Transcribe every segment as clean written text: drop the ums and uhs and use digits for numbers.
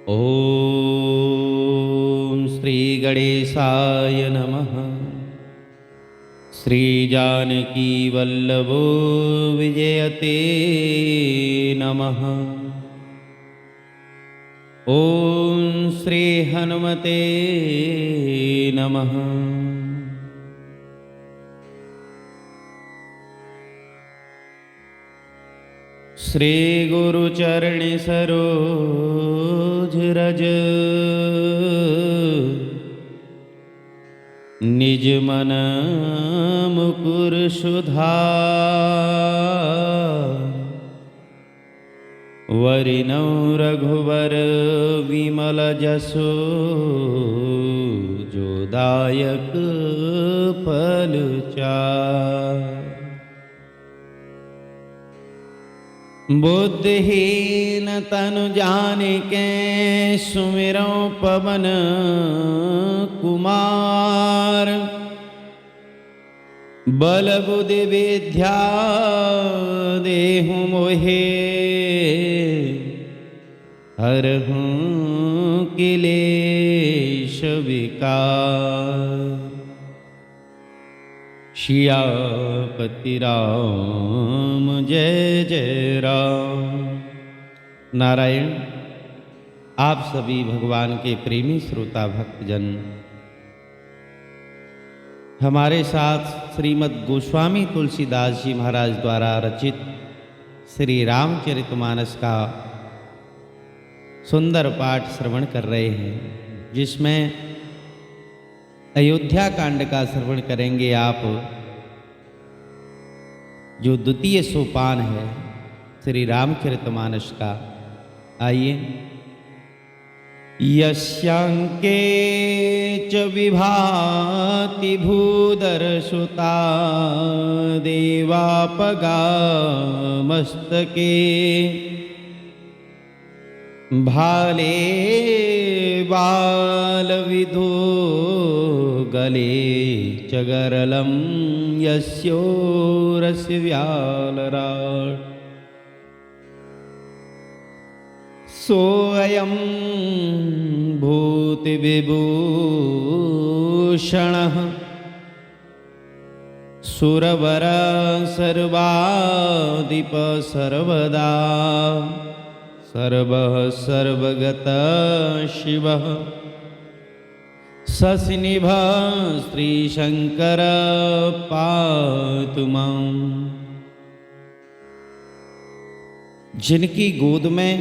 ॐ श्री गणेशाय नमः। श्री जानकी वल्लभो विजयते नमः। ॐ श्री हनुमते नमः। श्री गुरुचरण सरोज रज निज मन मुकुर सुधार। वरिनौ रघुवर विमल जसो जो दायक फल चार। बुद्धिहीन तनु जानिके सुमिरौ पवन कुमार। बल बुद्धि विद्या देहु मोहे हरहु क्लेश विकार। सियापति राम जय जय राम। नारायण। आप सभी भगवान के प्रेमी श्रोता भक्तजन हमारे साथ श्रीमद् गोस्वामी तुलसीदास जी महाराज द्वारा रचित श्री रामचरितमानस का सुंदर पाठ श्रवण कर रहे हैं, जिसमें अयोध्या कांड का श्रवण करेंगे आप, जो द्वितीय सोपान है श्री रामचरितमानस का। आइए। यस्यांके च विभाति भूधरसुता देवापगा मस्तके। भाले बालविधो गले चगरलं यस्योरस्य व्यालराट्। सोऽयं भूतिविभूषणः सुरवर सर्वाधिप सर्वदा। सर्वः सर्वगतः शिवः शशिनिभः श्रीशंकर पातु माम्। जिनकी गोद में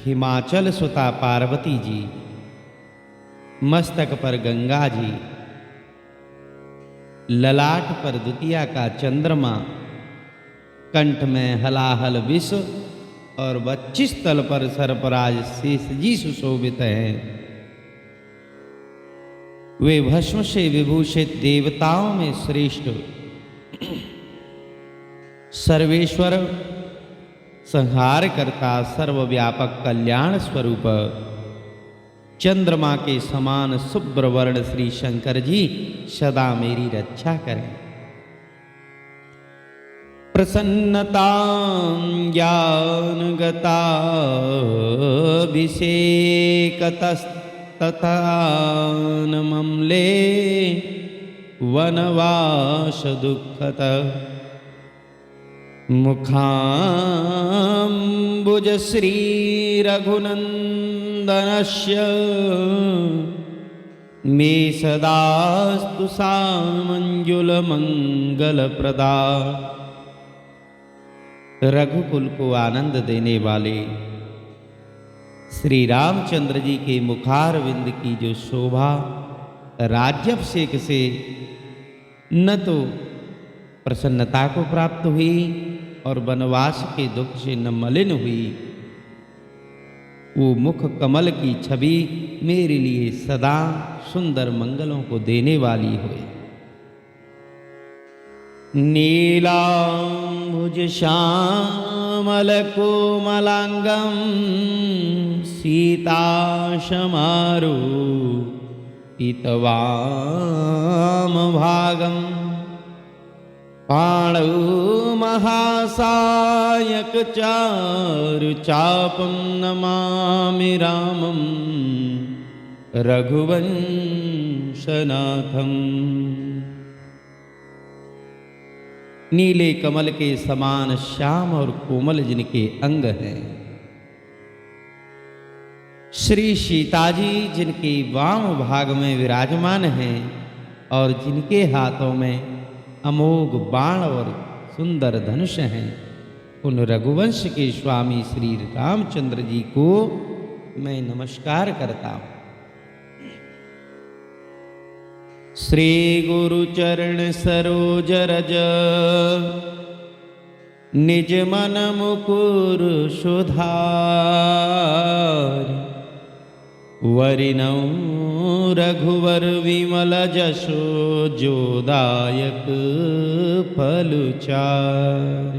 हिमाचल सुता पार्वती जी, मस्तक पर गंगा जी, ललाट पर द्वितीया का चंद्रमा, कंठ में हलाहल विष और वक्षस्थल पर सर्पराज शेष जी सुशोभित हैं। वे भस्म से विभूषित देवताओं में श्रेष्ठ सर्वेश्वर, संहार करता, सर्वव्यापक कल्याण स्वरूप चंद्रमा के समान शुभ्र वर्ण श्री शंकर जी सदा मेरी रक्षा करें। प्रसन्नतां ज्ञानगताभिषेकतस्तथानमम्ले वनवास दुःखत। मुखाम्बुज श्री रघुनंदनस्य मे सदास्तु सामंजुल मंगल प्रदा। रघुकुल को आनंद देने वाले श्री रामचंद्र जी के मुखारविंद की जो शोभा राज्याभिषेक से न तो प्रसन्नता को प्राप्त हुई और वनवास के दुख से न मलिन हुई, वो मुख कमल की छवि मेरे लिए सदा सुंदर मंगलों को देने वाली होए। नीलांबुज श्यामल कोमलांगम सीताशमारूपितवाम भागम। पाणौ महासायक चारु चापं नमामि रामं रघुवंशनाथम्। नीले कमल के समान श्याम और कोमल जिनके अंग हैं, श्री सीता जी जिनके वाम भाग में विराजमान हैं और जिनके हाथों में अमोघ बाण और सुंदर धनुष हैं, उन रघुवंश के स्वामी श्री रामचंद्र जी को मैं नमस्कार करता हूँ। श्री गुरु चरण सरोज रज निज मन मुकुर सुधार, वरिनौ रघुवर विमल जसो जोदायक फलचार।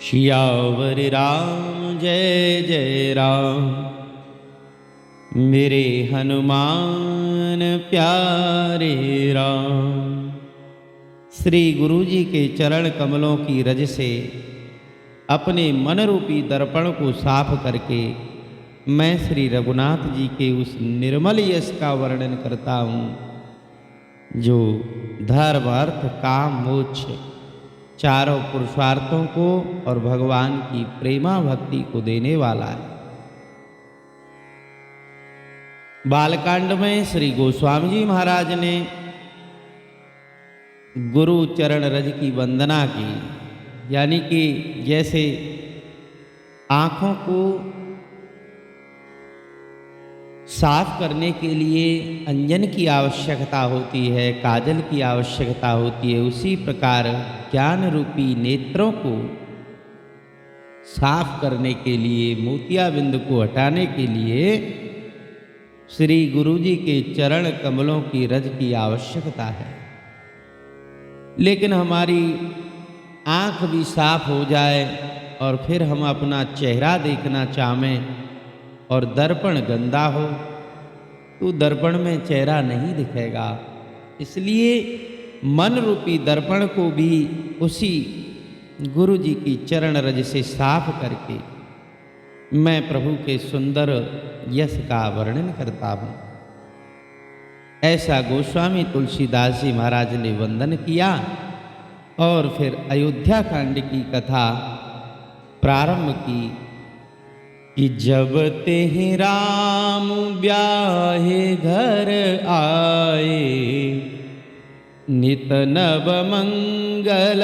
सियावर राम जय जय राम, मेरे हनुमान प्यारे राम। श्री गुरु जी के चरण कमलों की रज से अपने मन रूपी दर्पण को साफ करके मैं श्री रघुनाथ जी के उस निर्मल यश का वर्णन करता हूँ जो धर्म अर्थ काम मोक्ष चारों पुरुषार्थों को और भगवान की प्रेमा भक्ति को देने वाला है। बालकांड में श्री गोस्वामी जी महाराज ने गुरु चरण रज की वंदना की, यानी कि जैसे आँखों को साफ करने के लिए अंजन की आवश्यकता होती है, काजल की आवश्यकता होती है, उसी प्रकार ज्ञान रूपी नेत्रों को साफ करने के लिए, मोतियाबिंद को हटाने के लिए श्री गुरु जी के चरण कमलों की रज की आवश्यकता है। लेकिन हमारी आँख भी साफ हो जाए और फिर हम अपना चेहरा देखना चाहें और दर्पण गंदा हो तो दर्पण में चेहरा नहीं दिखेगा। इसलिए मन रूपी दर्पण को भी उसी गुरु जी की चरण रज से साफ करके मैं प्रभु के सुंदर यश का वर्णन करता हूँ। ऐसा गोस्वामी तुलसीदास जी महाराज ने वंदन किया और फिर अयोध्या कांड की कथा प्रारंभ की कि जब ते राम ब्याहे घर आए, नित नव मंगल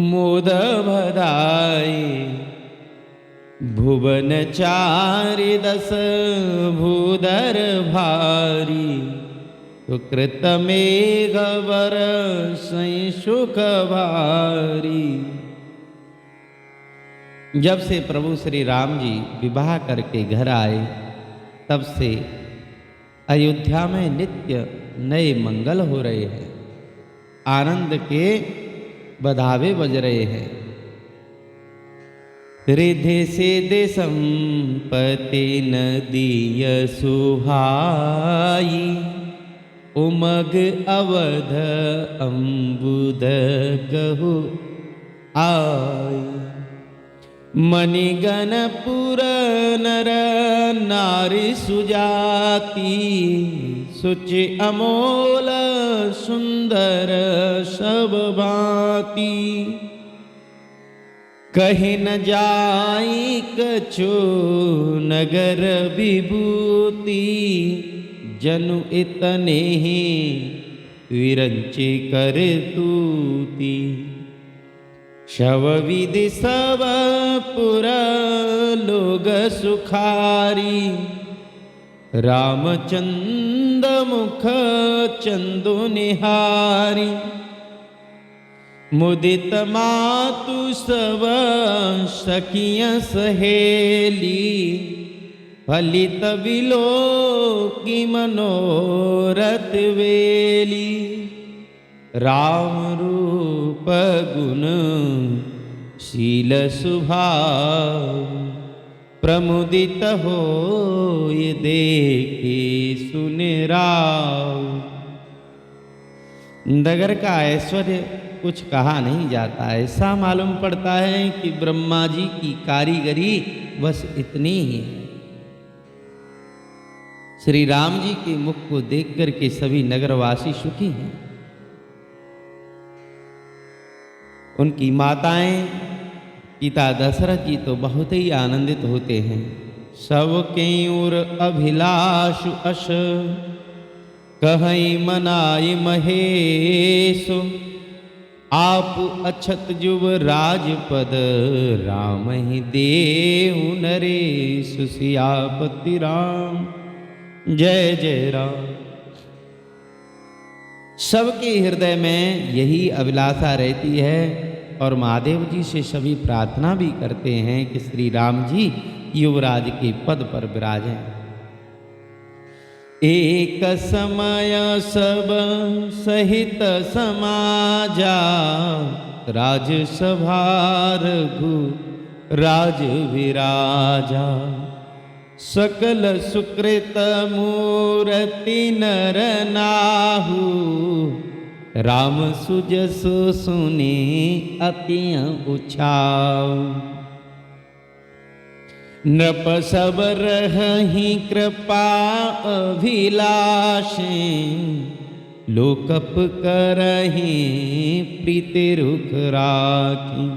मोद भदाई, भुवन चारि दस भूधर भारी, सुकृत मेघ बरसै सुख भारी। जब से प्रभु श्री राम जी विवाह करके घर आए तब से अयोध्या में नित्य नए मंगल हो रहे हैं, आनंद के बधावे बज रहे हैं। रिधि सिद्धि संपत्ति नदीय सुहाई, उमग अवध अम्बुद कहु आई, मणिगण पुर नर नारी सुजाति, सुचि अमोल सुंदर सब भांति, कहीं न जाई कछु नगर विभूति, जनु इतने ही विरंचि कर तूती, शव विधि सब पुर लोग सुखारी, रामचंद्र मुख चंदु निहारी, मुदित मातु सब सखियां सहेली, फलित विलो की मनोरथ वेली, राम रूप गुण शील सुभाव, प्रमुदित हो ये देखे सुन राव। नगर का ऐश्वर्य कुछ कहा नहीं जाता। ऐसा मालूम पड़ता है कि ब्रह्मा जी की कारीगरी बस इतनी ही है। श्री राम जी के मुख को देख करके सभी नगरवासी सुखी हैं। उनकी माताएं पिता दशरथ जी तो बहुत ही आनंदित होते हैं। सबके ओर अभिलाष अश कहीं मनाई महेश, आप अछत जुब राजपद राम ही देहु नरेश। सियापति राम जय जय राम। सबके हृदय में यही अभिलाषा रहती है और महादेव जी से सभी प्रार्थना भी करते हैं कि श्री राम जी युवराज के पद पर विराजें। एक समय सब सहित समाजा, राजसभा रघु राज विराजा। सकल सुकृत मूर्ति नर नाहु, राम सुजस सुने अति उछाऊ। नृप सब रहहि कृपा अभिलाषे, लोकप करहि प्रीति रुख राखी।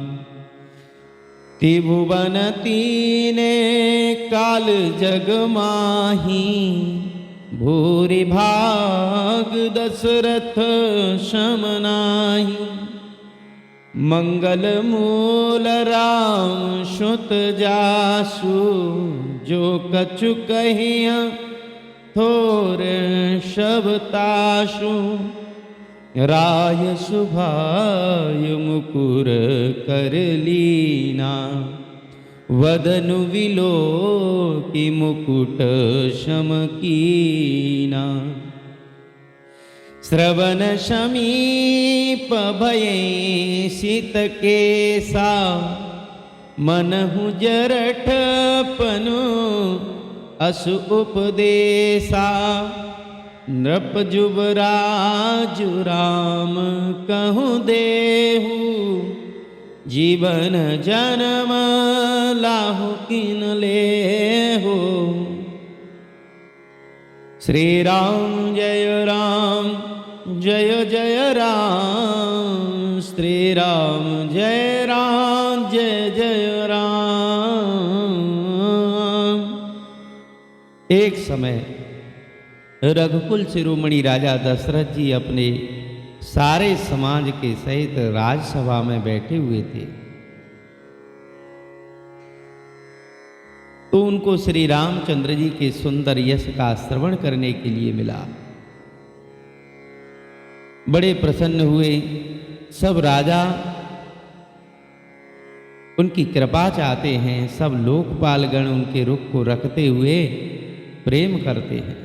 त्रिभुवन तीने काल जग माही, भूरि भाग दशरथ सम नाहि। मंगल मूल राम सुत जासु, जो कछु कहिया थोर शबतासु। राय सुभाय मुकुर कर लीना, वदनु विलो की मुकुट सम कीना। श्रवण समीप भये शीत केसा, मनहु जरठ पनु असु उपदेसा। नृप जुबराज राम कहूँ देहु, जीवन जन्म लाहु किन लेहु। श्री राम जय राम जय जय राम। श्री राम जय जय राम। एक समय रघुकुल शिरोमणि राजा दशरथ जी अपने सारे समाज के सहित राजसभा में बैठे हुए थे, तो उनको श्री रामचंद्र जी के सुंदर यश का श्रवण करने के लिए मिला। बड़े प्रसन्न हुए। सब राजा उनकी कृपा चाहते हैं, सब लोकपालगण उनके रुख को रखते हुए प्रेम करते हैं।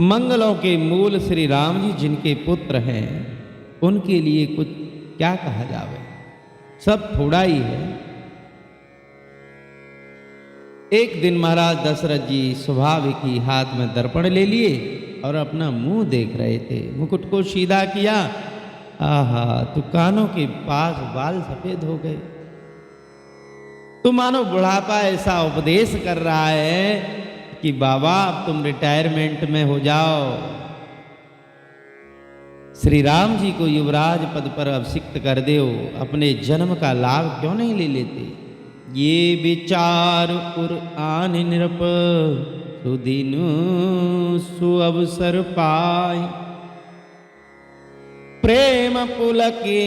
मंगलों के मूल श्री राम जी जिनके पुत्र हैं, उनके लिए कुछ क्या कहा जावे, सब थोड़ा ही है। एक दिन महाराज दशरथ जी स्वाभाविक ही हाथ में दर्पण ले लिए और अपना मुंह देख रहे थे। मुकुट को सीधा किया, आहा, तो कानों के पास बाल सफेद हो गए। तो मानो बुढ़ापा ऐसा उपदेश कर रहा है कि बाबा अब तुम रिटायरमेंट में हो जाओ। श्री राम जी को युवराज पद पर अभिषिक्त कर दो, अपने जन्म का लाभ क्यों नहीं ले लेते। ये विचार उर आन नृप, सुदिनु सुअवसर पाए। प्रेम पुलके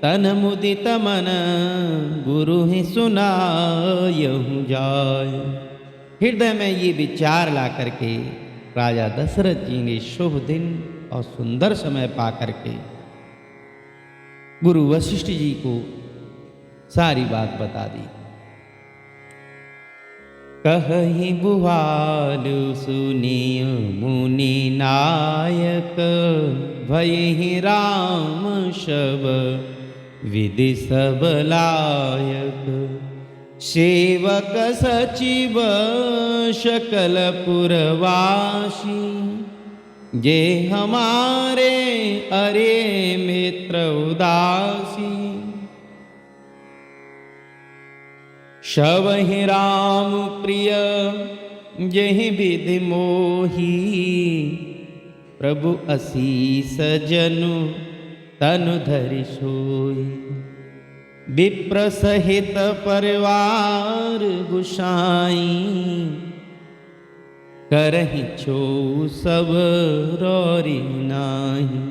तन मुदित मन, गुरु ही सुनायहु जाय। हृदय में ये विचार ला करके राजा दशरथ जी ने शुभ दिन और सुंदर समय पा करके गुरु वशिष्ठ जी को सारी बात बता दी। कहि बुहाल सुनिय मुनि नायक, भयहि राम शब विधि सब लायक। सेवक सचिव सकल पुरवासी, जे हमारे अरे मित्र उदासी, शवहि राम प्रिय जहि विधि मोही, प्रभु असीस जनु तनु धरि सोई। विप्र सहित परिवार गुसाई, करहि छो सब रोरी नाही।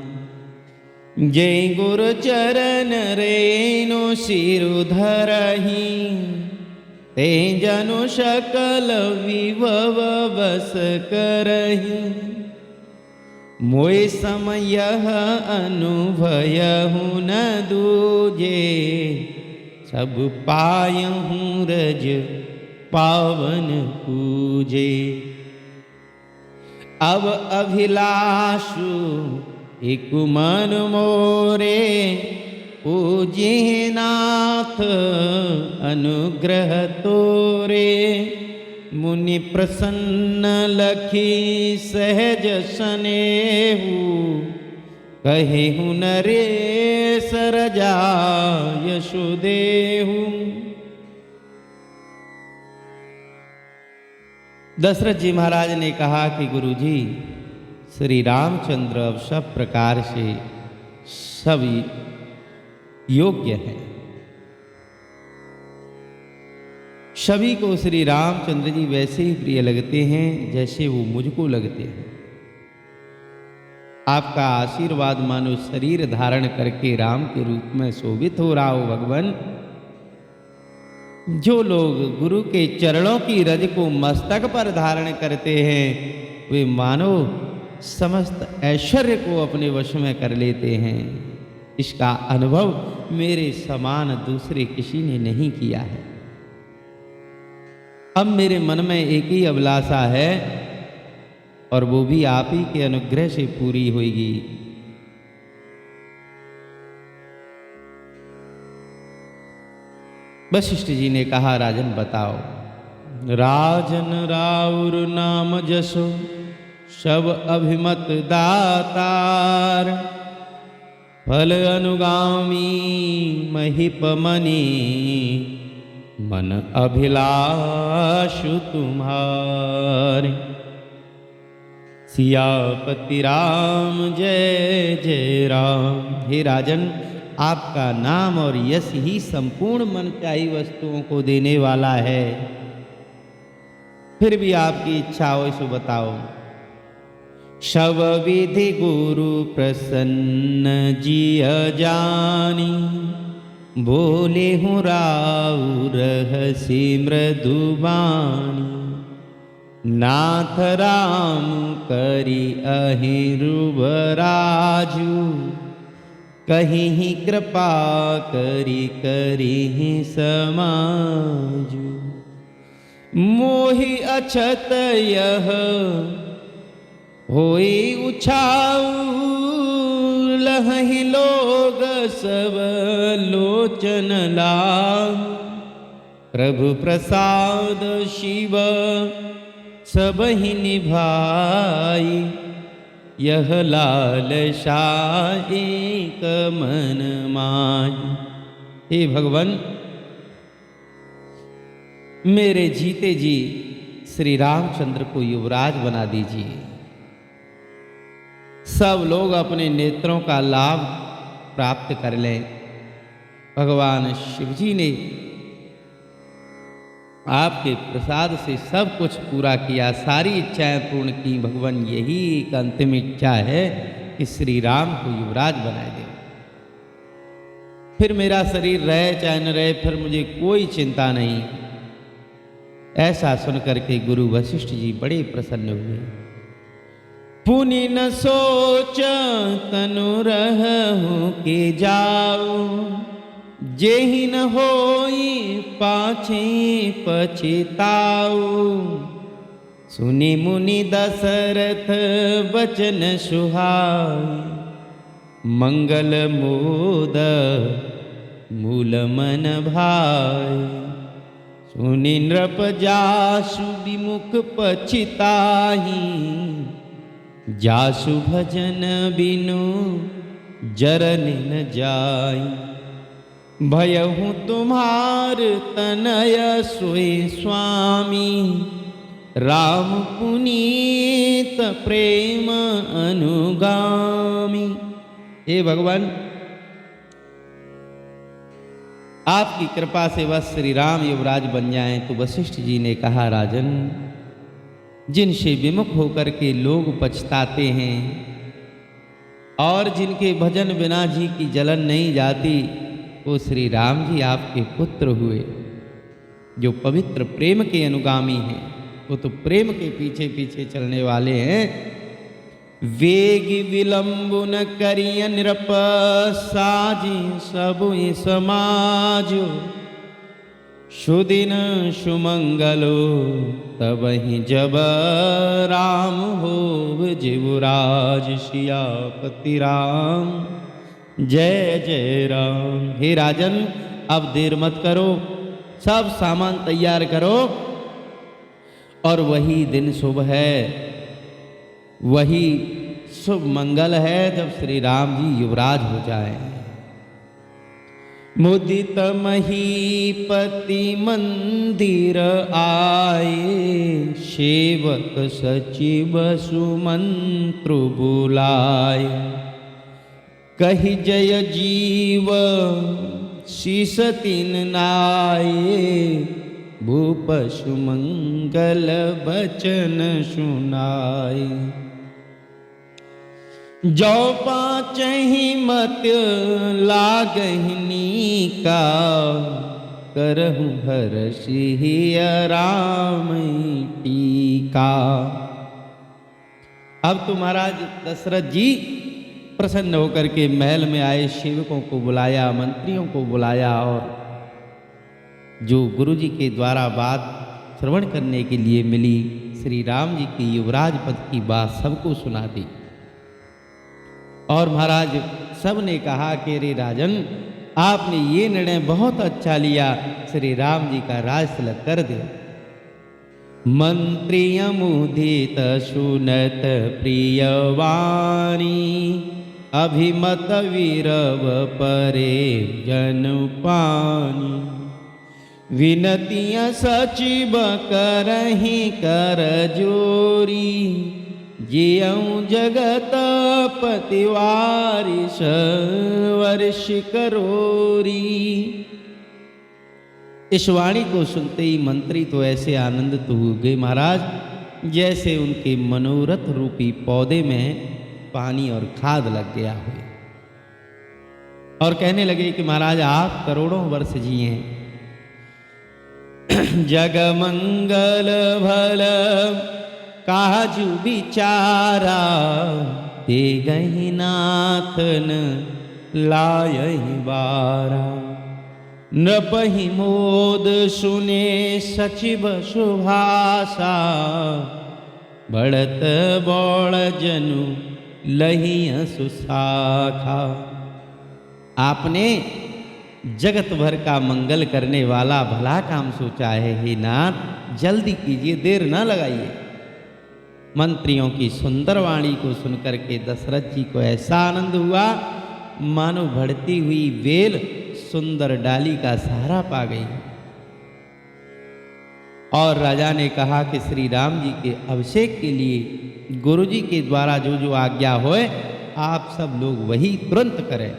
जय गुरु चरण रेणु सिरु धरहि, ते जनु सकल विभव बस करहि। मोय समय अनुभयहु न दूजे, सब पायहु रज पावन पूजे। अब अभिलाषु एक मन मोरे, पूजे नाथ अनुग्रह तोरे। मुनि प्रसन्न लखी सहज सनेहु, कहेहु नरेश रजा यशोदेहु। दशरथ जी महाराज ने कहा कि गुरुजी, श्री रामचंद्र अब सब प्रकार से सब योग्य हैं। सभी को श्री रामचंद्र जी वैसे ही प्रिय लगते हैं जैसे वो मुझको लगते हैं। आपका आशीर्वाद मानो शरीर धारण करके राम के रूप में शोभित हो रहा हो भगवान। जो लोग गुरु के चरणों की रज को मस्तक पर धारण करते हैं, वे मानो समस्त ऐश्वर्य को अपने वश में कर लेते हैं। इसका अनुभव मेरे समान दूसरे किसी ने नहीं किया है। अब मेरे मन में एक ही अभिलाषा है, और वो भी आप ही के अनुग्रह से पूरी होगी। वशिष्ठ जी ने कहा, राजन बताओ। राजन राउर नाम जसो, सब अभिमत दातार। फल अनुगामी महिपमनि, मन अभिलाषु तुम्हारे। सियापति राम जय जय राम। हे राजन, आपका नाम और यश ही संपूर्ण मनचाही वस्तुओं को देने वाला है। फिर भी आपकी इच्छा हो सो बताओ। शव विधि गुरु प्रसन्न जिय जानी, बोले हूँ राउ रहसी मृदुबानी। नाथ राम करी अहिरुब राजू, कहीं कृपा करी करी समाजू। मोहि अछत यह होई उछाऊ, लहि लोग सब लोचन लाऊ। प्रभु प्रसाद शिव सब ही निभाई, यह लाल शाही मन माई। हे भगवान, मेरे जीते जी श्री रामचंद्र को युवराज बना दीजिए। सब लोग अपने नेत्रों का लाभ प्राप्त कर लें। भगवान शिव जी ने आपके प्रसाद से सब कुछ पूरा किया, सारी इच्छाएं पूर्ण की। भगवान यही एक अंतिम इच्छा है कि श्री राम को युवराज बनाए दे। फिर मेरा शरीर रहे चाहे न रहे, फिर मुझे कोई चिंता नहीं। ऐसा सुनकर के गुरु वशिष्ठ जी बड़े प्रसन्न हुए। पुनि न सोच तनु रहूं के जाऊं, जेहि न होई पाछे पछिताऊ। सुनि मुनि दशरथ बचन सुहाई, मंगल मोद मूल मन भाई। सुनि नृप जासु विमुख पछिताही, जासु भजन बिनु जरन न जाई, भयहु तुम्हार तनय सोई स्वामी, राम पुनीत प्रेम अनुगामी। हे भगवान, आपकी कृपा से बस श्री राम युवराज बन जाएं। तो वशिष्ठ जी ने कहा, राजन, जिनसे विमुख होकर के लोग पछताते हैं और जिनके भजन बिना जी की जलन नहीं जाती, वो श्री राम जी आपके पुत्र हुए। जो पवित्र प्रेम के अनुगामी हैं, वो तो प्रेम के पीछे पीछे चलने वाले हैं। वेग विलंब न करिय नृप, साजी सब समाज, सुदिन सुमंगलो तबहि जब, राम होव जिवराज सियापति राम, जय जय राम। हे राजन, अब देर मत करो, सब सामान तैयार करो, और वही दिन शुभ है, वही शुभ मंगल है जब श्री राम जी युवराज हो जाए। मुदित महीपति मंदिर आए, सेवक सचिव सुमंत्र बुलाए, कहि जय जीव शीस तीन नाये, भूप सुमंगल बचन सुनाए। जो पाचहि मत लागहिनी का, करहु हर्षि राम टीका। अब तो महाराज दशरथ जी प्रसन्न होकर के महल में आए, सेवकों को बुलाया, मंत्रियों को बुलाया, और जो गुरु जी के द्वारा बात श्रवण करने के लिए मिली, श्री राम जी की युवराज पद की बात सबको सुना दी। और महाराज सब ने कहा कि रे राजन, आपने ये निर्णय बहुत अच्छा लिया, श्री राम जी का राज तिलक कर दे। मंत्रिय मुदित सुनत प्रिय वाणी, अभिमत वीरव परे जन पानी, विनतियाँ सचिव करहि कर जोरी, जियऊँ जगत पतिवारिश वर्ष करोरी। इस वाणी को सुनते ही मंत्री तो ऐसे आनंदित हो गए महाराज, जैसे उनके मनोरथ रूपी पौधे में पानी और खाद लग गया हो, और कहने लगे कि महाराज आप करोड़ों वर्ष जिए। जग मंगल भल काजु विचारा, ते गहि नाथन लायहि बारा। नृपहि मोद सुने सचिव सुभाषा, बढ़त बौड़ जनु लहिय सुशाखा। आपने जगत भर का मंगल करने वाला भला काम सोचा है, हे नाथ जल्दी कीजिए, देर न लगाइए। मंत्रियों की सुंदर वाणी को सुनकर के दशरथ जी को ऐसा आनंद हुआ, मानो बढ़ती हुई बेल सुंदर डाली का सहारा पा गई। और राजा ने कहा कि श्री राम जी के अभिषेक के लिए गुरु जी के द्वारा जो जो आज्ञा होए, आप सब लोग वही तुरंत करें।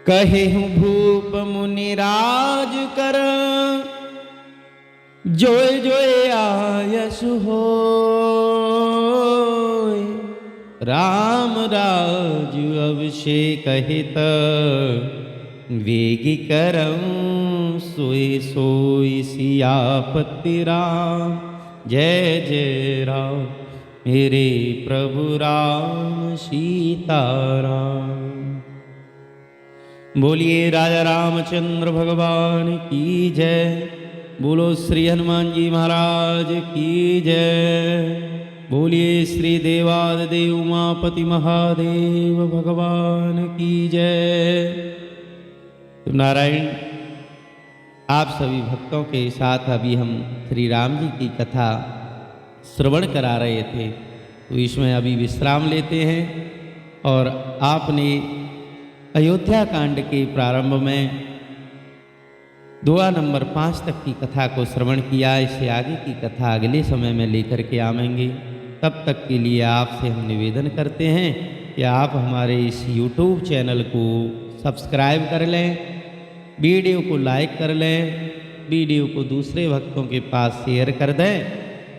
कहेहु भूप मुनिराज कर, जोय जोय आयसु होय। राम राज अभिषेक हित, वेगी करऊँ सोई सोई सियापति राम। जय जय राम मेरे प्रभु राम सीताराम। बोलिए राजा रामचंद्र भगवान की जय। बोलो श्री हनुमान जी महाराज की जय। बोलिए श्री देवादिदेव उमापति महादेव भगवान की जय। तो नारायण, आप सभी भक्तों के साथ अभी हम श्री राम जी की कथा श्रवण करा रहे थे। तो इसमें अभी विश्राम लेते हैं। और आपने अयोध्या कांड के प्रारंभ में दुआ नंबर 5 तक की कथा को श्रवण किया। इससे आगे की कथा अगले समय में लेकर के आवेंगे। तब तक के लिए आपसे हम निवेदन करते हैं कि आप हमारे इस YouTube चैनल को सब्सक्राइब कर लें, वीडियो को लाइक कर लें, वीडियो को दूसरे भक्तों के पास शेयर कर दें,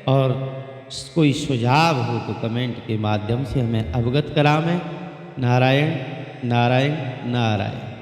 और कोई सुझाव हो तो कमेंट के माध्यम से हमें अवगत करावें। नारायण नारायण नारायण।